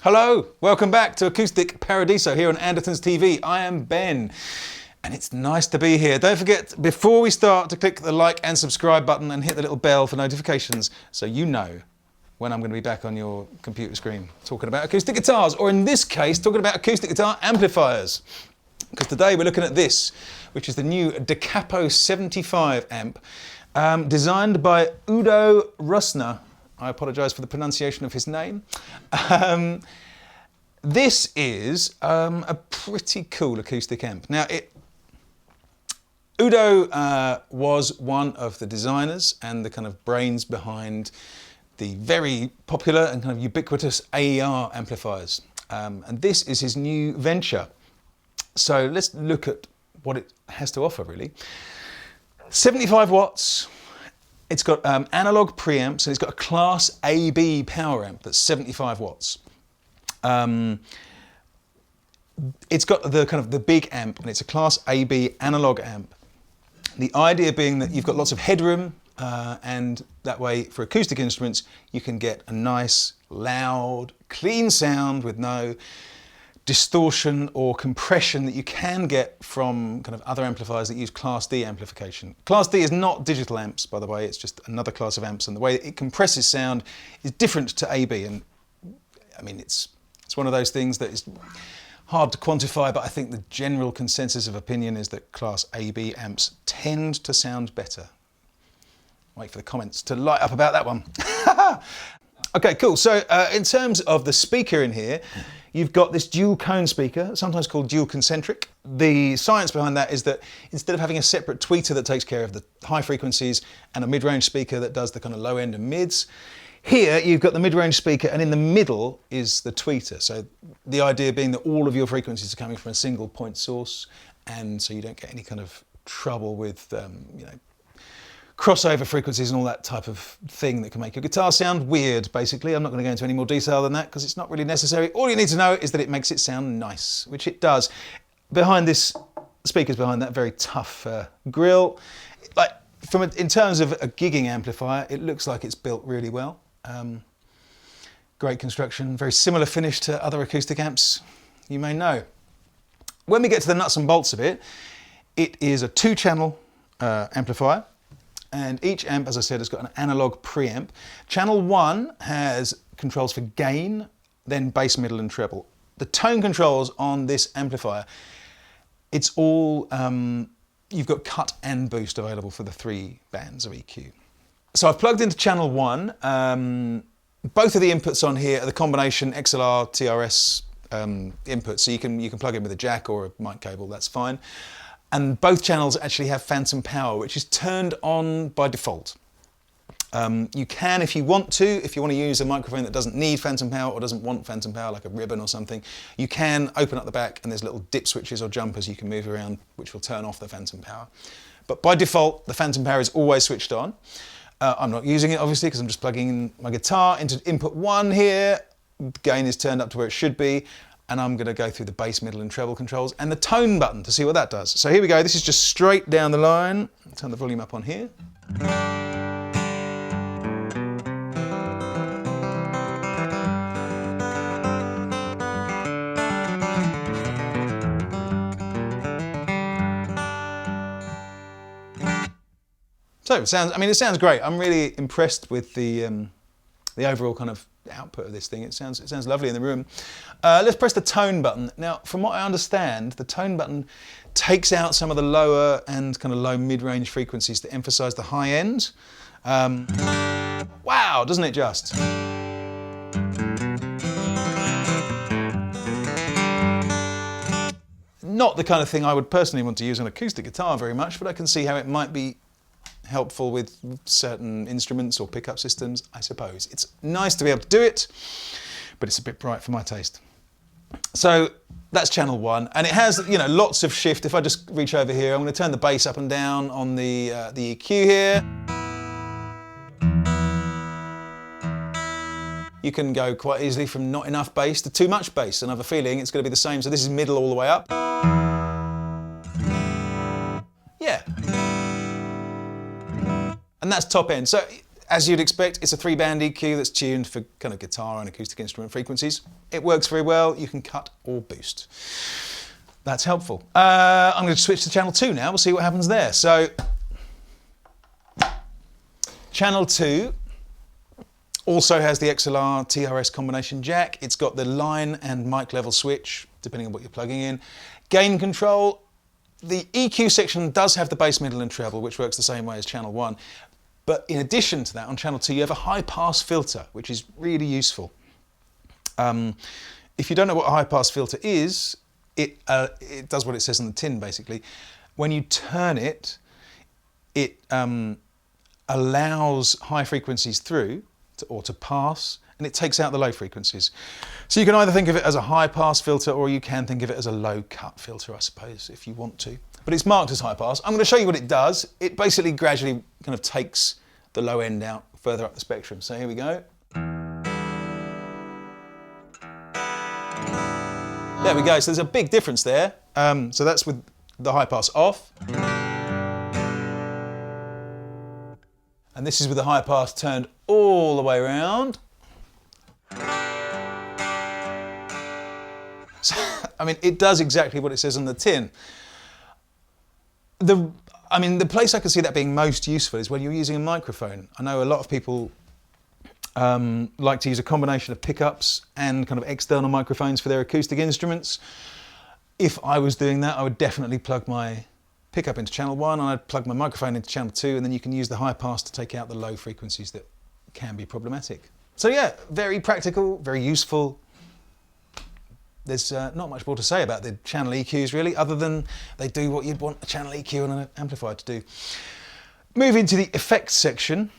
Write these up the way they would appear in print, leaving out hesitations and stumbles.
Hello, welcome back to Acoustic Paradiso here on Andertons TV. I am Ben, and it's nice to be here. Don't forget, before we start, to click the like and subscribe button and hit the little bell for notifications so you know when I'm going to be back on your computer screen talking about acoustic guitars, or in this case, talking about acoustic guitar amplifiers. Because today we're looking at this, which is the new Da Capo 75 amp, designed by Udo Roesner. I apologise for the pronunciation of his name. This is a pretty cool acoustic amp. Now, Udo was one of the designers and the kind of brains behind the very popular and kind of ubiquitous AER amplifiers. And this is his new venture. So let's look at what it has to offer, really. 75 watts. It's got analog preamps, and it's got a Class AB power amp that's 75 watts. It's got the kind of the big amp, and it's a Class AB analog amp. The idea being that you've got lots of headroom, and that way for acoustic instruments you can get a nice, loud, clean sound with no distortion or compression that you can get from kind of other amplifiers that use Class D amplification. Class D is not digital amps, by the way, it's just another class of amps, and the way it compresses sound is different to AB, and I mean it's one of those things that is hard to quantify, but I think the general consensus of opinion is that Class AB amps tend to sound better. Wait for the comments to light up about that one. Okay, cool. So in terms of the speaker in here, you've got this dual cone speaker, sometimes called dual concentric. The science behind that is that instead of having a separate tweeter that takes care of the high frequencies and a mid-range speaker that does the kind of low end and mids, here you've got the mid-range speaker, and in the middle is the tweeter. So the idea being that all of your frequencies are coming from a single point source, and so you don't get any kind of trouble with crossover frequencies and all that type of thing that can make your guitar sound weird, basically. I'm not going to go into any more detail than that because it's not really necessary. All you need to know is that it makes it sound nice, which it does. Behind this, speakers behind that very tough grille. Like, in terms of a gigging amplifier, it looks like it's built really well. Great construction, very similar finish to other acoustic amps you may know. When we get to the nuts and bolts of it, it is a 2-channel amplifier. And each amp, as I said, has got an analog preamp. Channel 1 has controls for gain, then bass, middle and treble. The tone controls on this amplifier, it's all, you've got cut and boost available for the 3 bands of EQ. So I've plugged into channel 1. Both of the inputs on here are the combination XLR TRS inputs, so you can plug in with a jack or a mic cable, that's fine. And both channels actually have phantom power, which is turned on by default. You can, if you want to use a microphone that doesn't need phantom power or doesn't want phantom power, like a ribbon or something, you can open up the back and there's little dip switches or jumpers you can move around, which will turn off the phantom power. But by default, the phantom power is always switched on. I'm not using it, obviously, because I'm just plugging in my guitar into input 1 here. Gain is turned up to where it should be. And I'm going to go through the bass, middle and treble controls and the tone button to see what that does. So here we go, this is just straight down the line. Turn the volume up on here. So it sounds great. I'm really impressed with the overall kind of output of this thing. It sounds lovely in the room. Let's press the tone button. Now, from what I understand, the tone button takes out some of the lower and kind of low mid-range frequencies to emphasize the high end. Wow, doesn't it just? Not the kind of thing I would personally want to use on acoustic guitar very much, but I can see how it might be helpful with certain instruments or pickup systems, I suppose. It's nice to be able to do it, but it's a bit bright for my taste. So that's channel 1, and it has, lots of shift. If I just reach over here, I'm going to turn the bass up and down on the EQ here. You can go quite easily from not enough bass to too much bass, and I have a feeling it's going to be the same. So this is middle all the way up. Yeah. And that's top end. So as you'd expect, it's a 3-band EQ that's tuned for kind of guitar and acoustic instrument frequencies. It works very well. You can cut or boost. That's helpful. I'm going to switch to channel 2 now. We'll see what happens there. So, channel 2 also has the XLR TRS combination jack. It's got the line and mic level switch, depending on what you're plugging in. Gain control. The EQ section does have the bass, middle and treble, which works the same way as channel 1. But in addition to that, on channel 2, you have a high pass filter, which is really useful. If you don't know what a high pass filter is, it does what it says on the tin, basically. When you turn it, it allows high frequencies through or to pass, and it takes out the low frequencies. So you can either think of it as a high pass filter, or you can think of it as a low cut filter, I suppose, if you want to. But it's marked as high pass. I'm going to show you what it does. It basically gradually kind of takes the low end out further up the spectrum. So here we go. There we go. So there's a big difference there. So that's with the high pass off. And this is with the high pass turned all the way around. So, I mean, it does exactly what it says on the tin. The place I can see that being most useful is when you're using a microphone. I know a lot of people like to use a combination of pickups and kind of external microphones for their acoustic instruments. If I was doing that, I would definitely plug my pickup into channel 1 and I'd plug my microphone into channel 2, and then you can use the high pass to take out the low frequencies that can be problematic. So yeah, very practical, very useful. There's not much more to say about the channel EQs really, other than they do what you'd want a channel EQ on an amplifier to do. Moving to the effects section,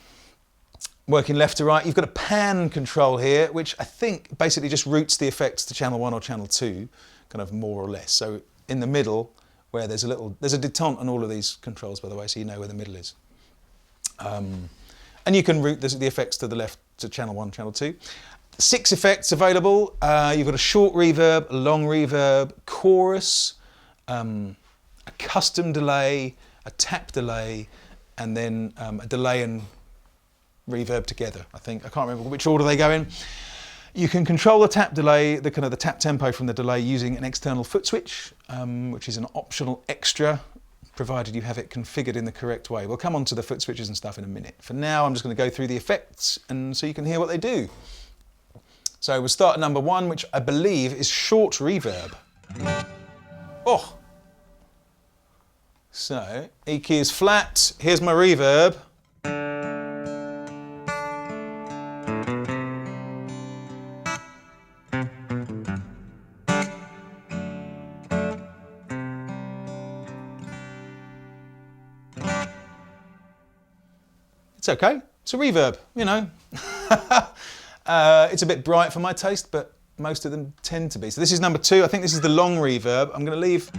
working left to right, you've got a pan control here, which I think basically just routes the effects to channel 1 or channel 2, kind of more or less. So in the middle, where there's a detente on all of these controls, by the way, so you know where the middle is. And you can route the effects to the left to channel 1, channel 2. 6 effects available. You've got a short reverb, a long reverb, chorus, a custom delay, a tap delay, and then a delay and reverb together, I think. I can't remember which order they go in. You can control the tap delay, the tap tempo from the delay using an external foot switch, which is an optional extra, provided you have it configured in the correct way. We'll come on to the foot switches and stuff in a minute. For now, I'm just going to go through the effects and so you can hear what they do. So we'll start at number 1, which I believe is short reverb. Oh! So, EQ is flat, here's my reverb. It's okay, it's a reverb, you know. It's a bit bright for my taste, but most of them tend to be. So this is number 2. I think this is the long reverb. I'm going to leave...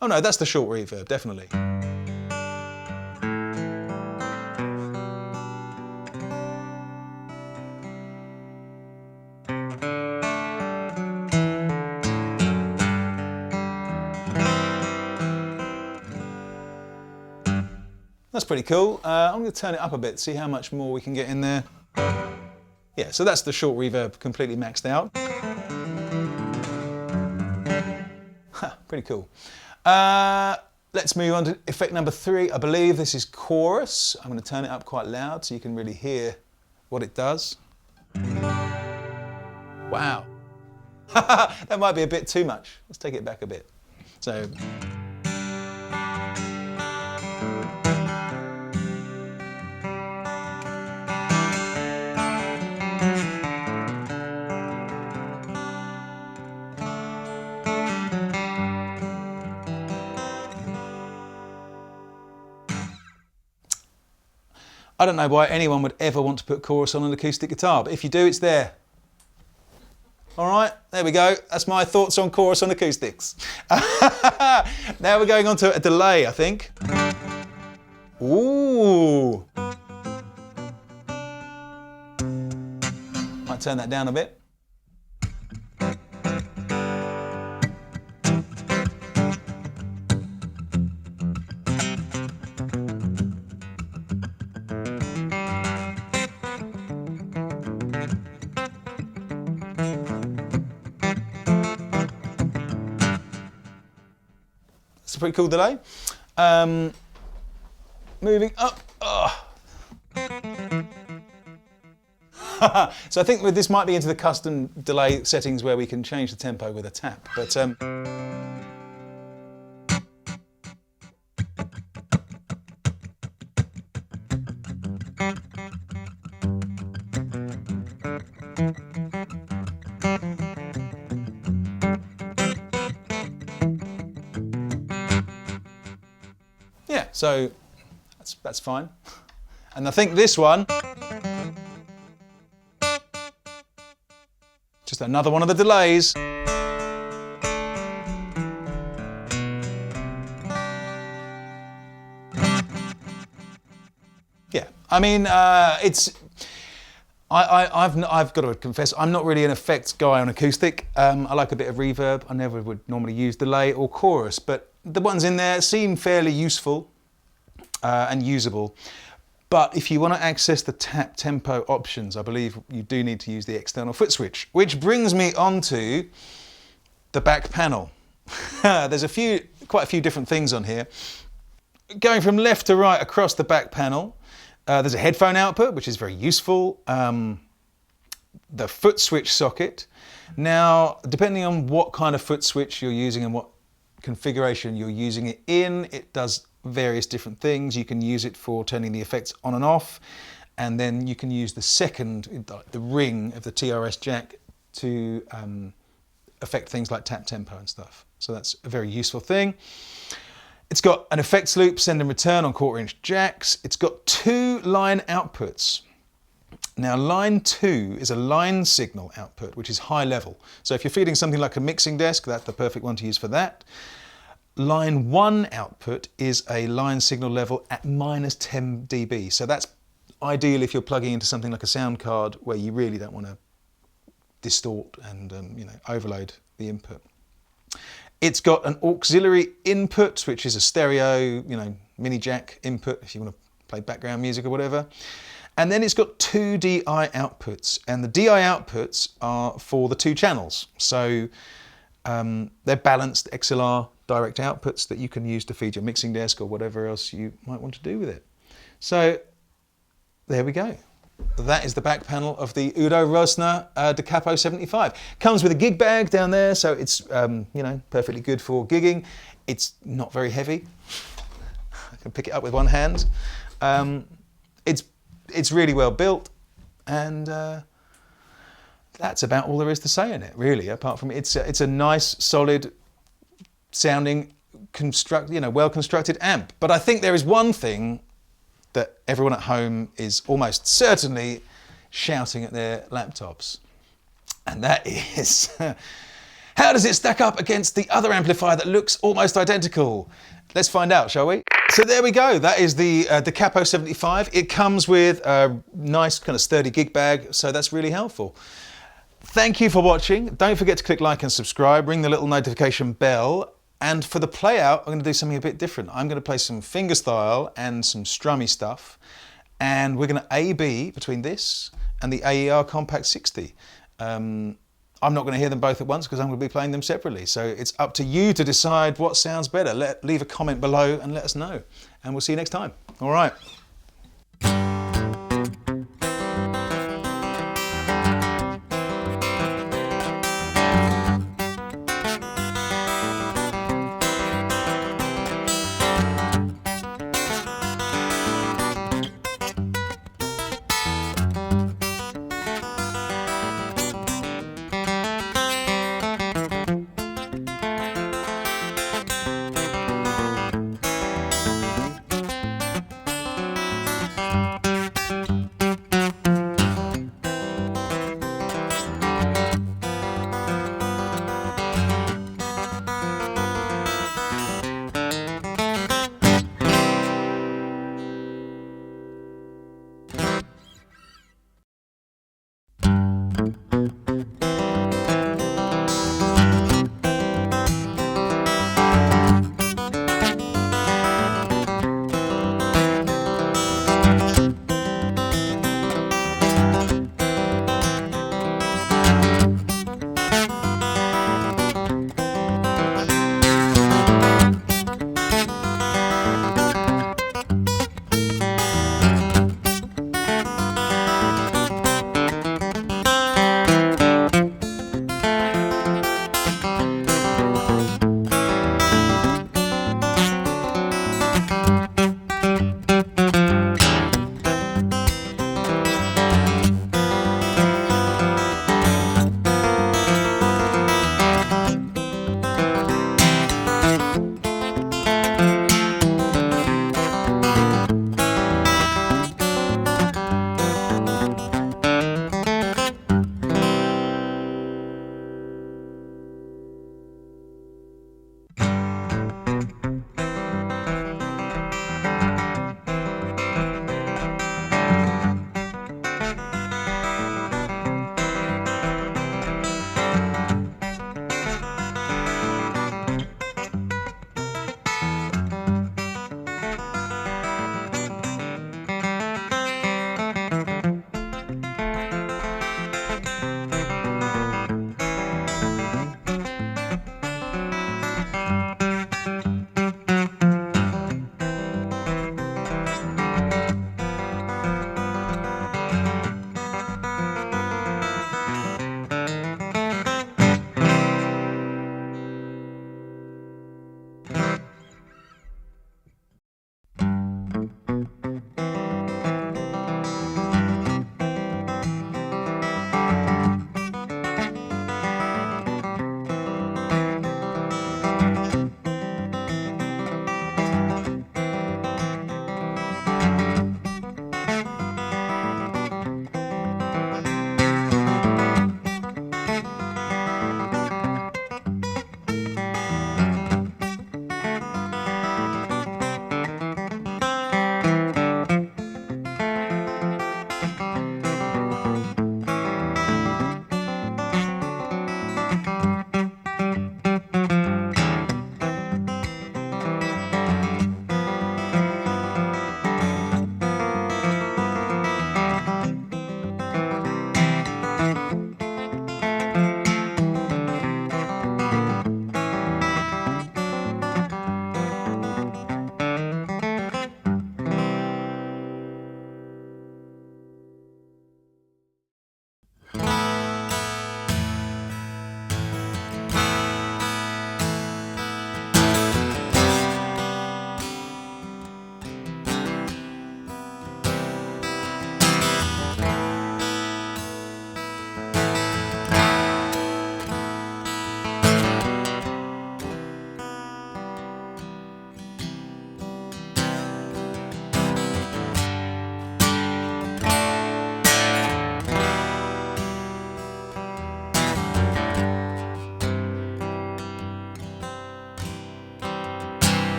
Oh no, that's the short reverb, definitely. That's pretty cool. I'm going to turn it up a bit, see how much more we can get in there. Yeah, so that's the short reverb completely maxed out. Pretty cool. Let's move on to effect number 3. I believe this is chorus. I'm going to turn it up quite loud so you can really hear what it does. Wow. That might be a bit too much. Let's take it back a bit. So. I don't know why anyone would ever want to put chorus on an acoustic guitar, but if you do, it's there. All right, there we go. That's my thoughts on chorus on acoustics. Now we're going on to a delay, I think. Ooh. Might turn that down a bit. It's a pretty cool delay. Moving up. Oh. So I think this might be into the custom delay settings where we can change the tempo with a tap. But yeah, so that's fine. And I think this one, just another one of the delays. Yeah, I mean, I've got to confess, I'm not really an effects guy on acoustic. I like a bit of reverb. I never would normally use delay or chorus, but the ones in there seem fairly useful and usable. But if you want to access the tap tempo options, I believe you do need to use the external foot switch, which brings me on to the back panel. There's quite a few different things on here. Going from left to right across the back panel, there's a headphone output, which is very useful. The foot switch socket. Now, depending on what kind of foot switch you're using and what configuration you're using it in, it does various different things. You can use it for turning the effects on and off, and then you can use the ring of the TRS jack to affect things like tap tempo and stuff. So that's a very useful thing. It's got an effects loop, send and return on 1/4" jacks. It's got 2 line outputs. Now, line 2 is a line signal output, which is high level. So if you're feeding something like a mixing desk, that's the perfect one to use for that. Line 1 output is a line signal level at -10 dB. So that's ideal if you're plugging into something like a sound card where you really don't want to distort and overload the input. It's got an auxiliary input, which is a stereo, mini jack input if you want to play background music or whatever. And then it's got 2 DI outputs, and the DI outputs are for the 2 channels. So they're balanced XLR direct outputs that you can use to feed your mixing desk or whatever else you might want to do with it. So there we go. That is the back panel of the Udo Roesner Da Capo 75. Comes with a gig bag down there, so it's perfectly good for gigging. It's not very heavy. I can pick it up with one hand. It's really well built, and that's about all there is to say in it, really. Apart from it's a nice, solid sounding, well constructed amp. But I think there is one thing that everyone at home is almost certainly shouting at their laptops, and that is, how does it stack up against the other amplifier that looks almost identical? Let's find out, shall we? So there we go. That is the Da Capo 75. It comes with a nice kind of sturdy gig bag, so that's really helpful. Thank you for watching. Don't forget to click like and subscribe, ring the little notification bell. And for the play out, I'm going to do something a bit different. I'm going to play some fingerstyle and some strummy stuff. And we're going to A/B between this and the AER Compact 60. I'm not going to hear them both at once because I'm going to be playing them separately. So it's up to you to decide what sounds better. Leave a comment below and let us know. And we'll see you next time. All right.